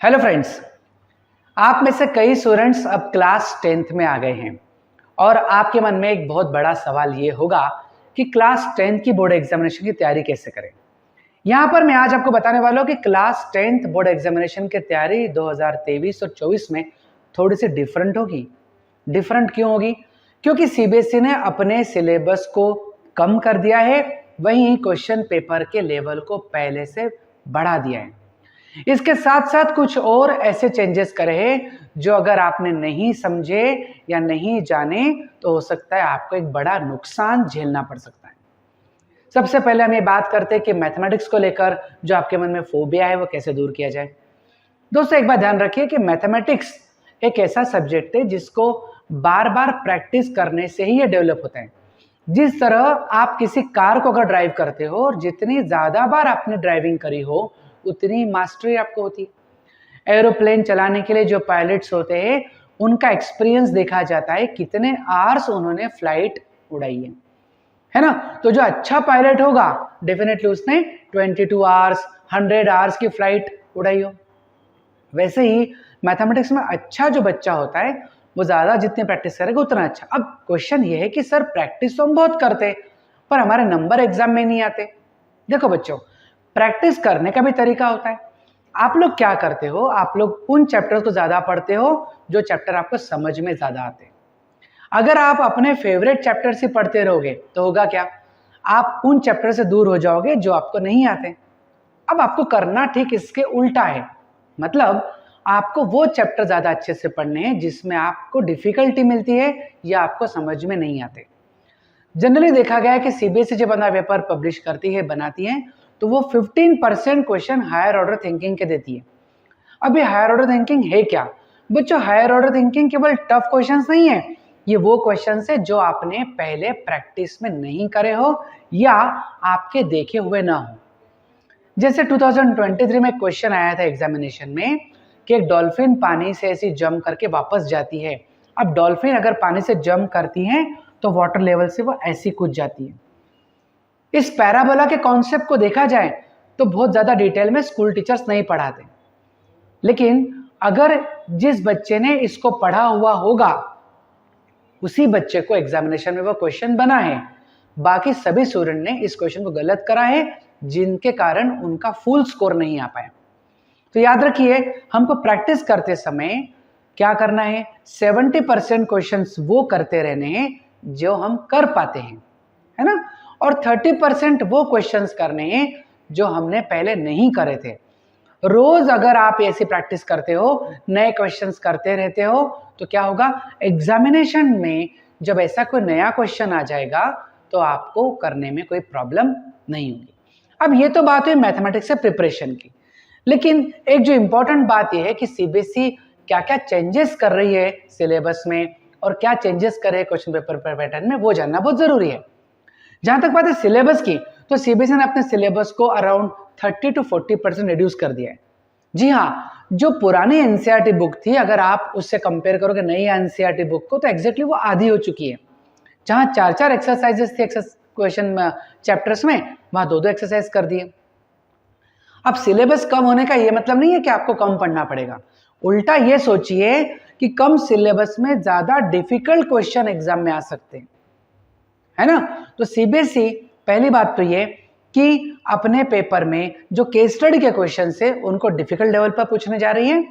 Hello friends, आप में से कई स्टूडेंट्स अब क्लास 10th में आ गए हैं और आपके मन में एक बहुत बड़ा सवाल ये होगा कि क्लास 10th की बोर्ड एग्जामिनेशन की तैयारी कैसे करें। यहाँ पर मैं आज आपको बताने वाला हूँ कि क्लास 10th बोर्ड एग्जामिनेशन की तैयारी 2023 और 24 में थोड़ी सी डिफरेंट होगी। डिफरेंट क्यों होगी? क्योंकि सीबीएसई ने अपने सिलेबस को कम कर दिया है, वहीं क्वेश्चन पेपर के लेवल को पहले से बढ़ा दिया है। इसके साथ साथ कुछ और ऐसे चेंजेस करे हैं जो अगर आपने नहीं समझे या नहीं जाने तो हो सकता है आपको एक बड़ा नुकसान झेलना पड़ सकता है। सबसे पहले हम ये बात करते हैं कि मैथमेटिक्स को लेकर जो आपके मन में फोबिया है वो कैसे दूर किया जाए। दोस्तों, एक बात ध्यान रखिए कि मैथमेटिक्स एक ऐसा सब्जेक्ट है जिसको बार बार प्रैक्टिस करने से ही ये डेवलप होता है। जिस तरह आप किसी कार को अगर ड्राइव करते हो और जितनी ज्यादा बार आपने ड्राइविंग करी हो उतनी मास्टरी आपको होती है। एरोप्लेन चलाने के लिए जो पायलट्स होते हैं उनका एक्सपीरियंस देखा जाता है, कितने आवर्स उन्होंने फ्लाइट उड़ाई है ना। तो जो अच्छा पायलट होगा डेफिनेटली उसने 22 आवर्स 100 आवर्स की फ्लाइट उड़ाई हो। वैसे ही मैथमेटिक्स में अच्छा जो बच्चा होता है वो ज्यादा जितनी प्रैक्टिस करेगा उतना अच्छा। अब क्वेश्चन ये है कि सर प्रैक्टिस तो हम बहुत करते पर हमारे नंबर एग्जाम में नहीं आते। देखो बच्चों, प्रैक्टिस करने का भी तरीका होता है। आप लोग क्या करते हो, आप लोग उन चैप्टर्स को ज्यादा पढ़ते हो जो चैप्टर आपको समझ में ज्यादा आते हैं। अगर आप अपने फेवरेट चैप्टर से पढ़ते रहोगे तो होगा क्या, आप उन चैप्टर से दूर हो जाओगे जो आपको नहीं आते। अब आपको करना ठीक इसके उल्टा है, मतलब आपको वो चैप्टर ज्यादा अच्छे से पढ़ने हैं जिसमें आपको डिफिकल्टी मिलती है या आपको समझ में नहीं आते। जनरली देखा गया है कि सीबीएसई जब अपना पेपर पब्लिश करती है, बनाती है, तो वो 15% क्वेश्चन हायर ऑर्डर थिंकिंग के देती है। अब ये हायर ऑर्डर थिंकिंग है क्या बच्चों? हायर ऑर्डर थिंकिंग केवल टफ क्वेश्चंस नहीं है, ये वो क्वेश्चंस है जो आपने पहले प्रैक्टिस में नहीं करे हो या आपके देखे हुए ना हो। जैसे 2023 में क्वेश्चन आया था एग्जामिनेशन में कि एक डॉल्फिन पानी से ऐसी जंप करके वापस जाती है। अब डॉल्फिन अगर पानी से जंप करती है तो वाटर लेवल से वो ऐसी कूद जाती है। इस पैराबोला के कॉन्सेप्ट को देखा जाए तो बहुत ज्यादा डिटेल में स्कूल टीचर्स नहीं पढ़ाते, लेकिन अगर जिस बच्चे ने इसको पढ़ा हुआ होगा उसी बच्चे को एग्जामिनेशन में वो क्वेश्चन बना है। बाकी सभी स्टूडेंट ने इस क्वेश्चन को गलत करा है जिनके कारण उनका फुल स्कोर नहीं आ पाया। तो याद रखिए, हमको प्रैक्टिस करते समय क्या करना है, 70% क्वेश्चंस वो करते रहने हैं जो हम कर पाते हैं, है ना, और 30% वो क्वेश्चंस करने हैं जो हमने पहले नहीं करे थे। रोज अगर आप ऐसी प्रैक्टिस करते हो, नए क्वेश्चंस करते रहते हो, तो क्या होगा, एग्जामिनेशन में जब ऐसा कोई नया क्वेश्चन आ जाएगा तो आपको करने में कोई प्रॉब्लम नहीं होगी। अब ये तो बात हुई मैथमेटिक्स से प्रिपरेशन की, लेकिन एक जो इंपॉर्टेंट बात यह है कि सीबीएसई क्या क्या चेंजेस कर रही है सिलेबस में और क्या चेंजेस कर रही है क्वेश्चन पेपर पैटर्न में, वो जानना बहुत जरूरी है। जहां तक बात है सिलेबस की, तो सीबीएसई ने अपने सिलेबस को अराउंड 30 to 40% रिड्यूस कर दिया है। जी हाँ, जो पुरानी एनसीईआरटी बुक थी अगर आप उससे कंपेयर करोगे नई एनसीईआरटी बुक को तो एग्जैक्टली वो आधी हो चुकी है। जहां 4-4 एक्सरसाइजेस थे क्वेश्चन चैप्टर्स में, वहां 2-2 एक्सरसाइज कर दिए। अब सिलेबस कम होने का ये मतलब नहीं है कि आपको कम पढ़ना पड़ेगा, उल्टा ये सोचिए कि कम सिलेबस में ज्यादा डिफिकल्ट क्वेश्चन एग्जाम में आ सकते हैं, है ना। तो सीबीएसई पहली बात तो ये कि अपने पेपर में जो केस स्टडी के क्वेश्चन है उनको डिफिकल्ट लेवल पर पूछने जा रही है।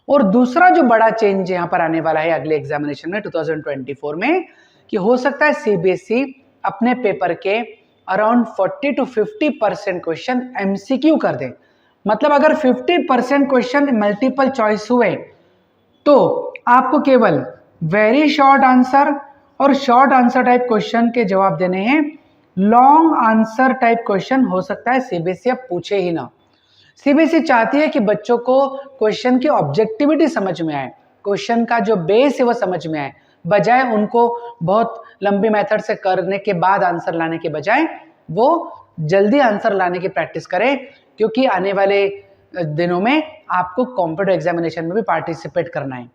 और दूसरा जो बड़ा चेंज यहां पर आने वाला है अगले एग्जामिनेशन में 2024 में, कि हो सकता है सीबीएसई अपने पेपर के अराउंड 40 to 50% क्वेश्चन एमसीक्यू कर दे। मतलब अगर 50% क्वेश्चन मल्टीपल चॉइस हुए तो आपको केवल वेरी शॉर्ट आंसर और शॉर्ट आंसर टाइप क्वेश्चन के जवाब देने हैं। लॉन्ग आंसर टाइप क्वेश्चन हो सकता है सीबीएसई अब पूछे ही ना। सीबीएसई चाहती है कि बच्चों को क्वेश्चन की ऑब्जेक्टिविटी समझ में आए, क्वेश्चन का जो बेस है वो समझ में आए, बजाय उनको बहुत लंबी मेथड से करने के बाद आंसर लाने के बजाय वो जल्दी आंसर लाने की प्रैक्टिस करें, क्योंकि आने वाले दिनों में आपको कॉम्पिटिटिव एग्जामिनेशन में भी पार्टिसिपेट करना है।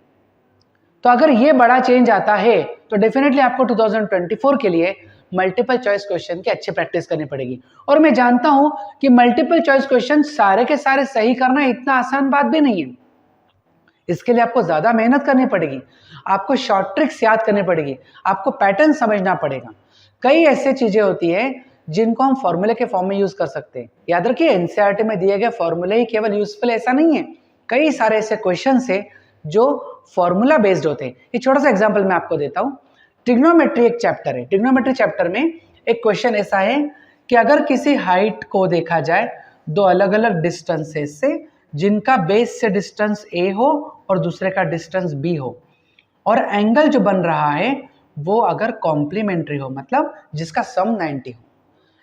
तो अगर ये बड़ा चेंज आता है तो डेफिनेटली आपको 2024 के लिए मल्टीपल चॉइस क्वेश्चन की अच्छी प्रैक्टिस करनी पड़ेगी। और मैं जानता हूं कि मल्टीपल चॉइस क्वेश्चन सारे के सारे सही करना इतना आसान बात भी नहीं है। इसके लिए आपको ज्यादा मेहनत करनी पड़ेगी, आपको शॉर्ट ट्रिक्स याद करनी पड़ेगी, आपको पैटर्न समझना पड़ेगा। कई ऐसी चीजें होती है जिनको हम फॉर्मूले के फॉर्म में यूज कर सकते हैं। याद रखिए, एनसीईआरटी में दिए गए फॉर्मूले ही केवल यूजफुल ऐसा नहीं है, कई सारे ऐसे क्वेश्चन है जो फॉर्मूला बेस्ड होते हैं। ये छोटा सा एग्जांपल मैं आपको देता हूं। ट्रिग्नोमेट्री एक चैप्टर है। ट्रिग्नोमेट्री चैप्टर में एक क्वेश्चन ऐसा है कि अगर किसी हाइट को देखा जाए दो अलग अलग डिस्टेंसेस से, जिनका बेस से डिस्टेंस ए हो और दूसरे का डिस्टेंस बी हो, और एंगल जो बन रहा है वो अगर कॉम्प्लीमेंट्री हो, मतलब जिसका सम 90 हो।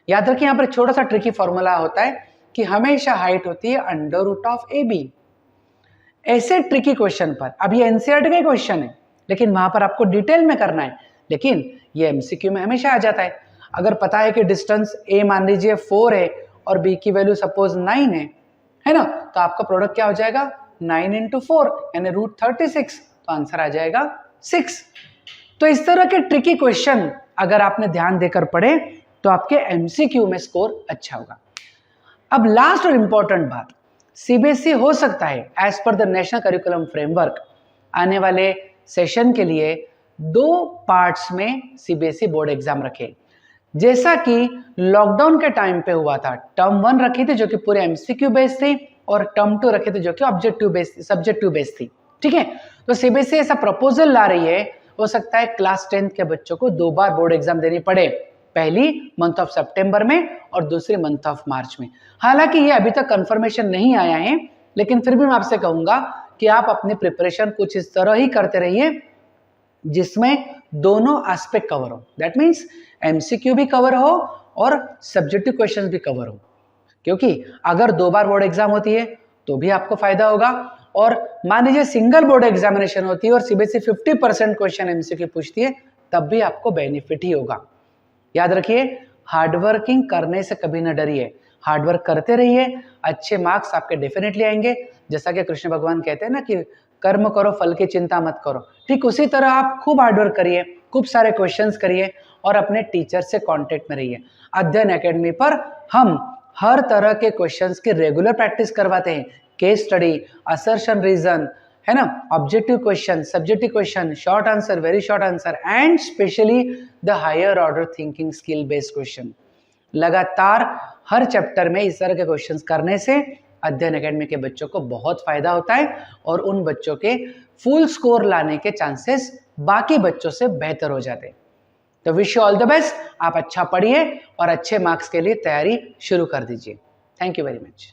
याद रखिए, यहां पर छोटा सा ट्रिकी फॉर्मूला होता है कि हमेशा हाइट होती है under root of A B. ऐसे ट्रिकी क्वेश्चन पर, अब ये एनसीईआरटी का क्वेश्चन है लेकिन वहां पर आपको डिटेल में करना है, लेकिन ये एमसीक्यू में हमेशा आ जाता है। अगर पता है कि डिस्टेंस ए मान लीजिए 4 है और बी की वैल्यू सपोज 9 है ना, तो आपका प्रोडक्ट क्या हो जाएगा 9 इंटू 4 यानी रूट 36, तो आंसर आ जाएगा 6। तो इस तरह के ट्रिकी क्वेश्चन अगर आपने ध्यान देकर पढ़े तो आपके एमसीक्यू में स्कोर अच्छा होगा। अब लास्ट और इंपॉर्टेंट बात, सीबीएसई हो सकता है as per the national curriculum framework आने वाले सेशन के लिए 2 पार्ट्स में सीबीएसई बोर्ड एग्जाम रखे, जैसा कि लॉकडाउन के टाइम पे हुआ था। टर्म 1 रखी थी जो कि पूरे एमसीक्यू बेस्ड थी, और टर्म 2 रखे थे जो कि ऑब्जेक्टिव बेस्ड सब्जेक्टिव बेस्ड थी। ठीक है, तो सीबीएसई ऐसा प्रपोजल ला रही है, हो सकता है क्लास 10th के बच्चों को 2 बार बोर्ड एग्जाम देनी पड़े, पहली मंथ ऑफ सितंबर में और दूसरी मंथ ऑफ मार्च में। हालांकि ये अभी तक कंफर्मेशन नहीं आया है, लेकिन फिर भी मैं आपसे कहूंगा कि आप अपनी प्रिपरेशन कुछ इस तरह ही करते रहिए जिसमें दोनों एस्पेक्ट कवर हो। दैट मीन्स एमसीक्यू भी कवर हो और सब्जेक्टिव क्वेश्चन भी कवर हो, क्योंकि अगर 2 बार बोर्ड एग्जाम होती है तो भी आपको फायदा होगा, और मान लीजिए सिंगल बोर्ड एग्जामिनेशन होती है और सीबीएसई 50% क्वेश्चन एमसीक्यू पूछती है, तब भी आपको बेनिफिट ही होगा। याद रखिए, हार्डवर्किंग करने से कभी ना डरिए, हार्डवर्क करते रहिए, अच्छे मार्क्स आपके डेफिनेटली आएंगे। जैसा कि कृष्ण भगवान कहते हैं ना कि कर्म करो फल की चिंता मत करो, ठीक उसी तरह आप खूब हार्डवर्क करिए, खूब सारे क्वेश्चंस करिए और अपने टीचर से कांटेक्ट में रहिए। अध्ययन एकेडमी पर हम हर तरह के क्वेश्चंस की रेगुलर प्रैक्टिस करवाते हैं, केस स्टडी, असर्शन रीजन, है ना, objective question, subjective question, short answer, very short answer, and specially the higher order thinking skill based question. लगातार हर चैप्टर में इस तरह के क्वेश्चंस करने से अध्ययन एकेडमी के बच्चों को बहुत फायदा होता है और उन बच्चों के फुल स्कोर लाने के चांसेस बाकी बच्चों से बेहतर हो जाते हैं। तो wish you all the best, आप अच्छा पढ़िए और अच्छे मार्क्स के लिए तैयारी शुरू कर दीजिए। Thank you very much.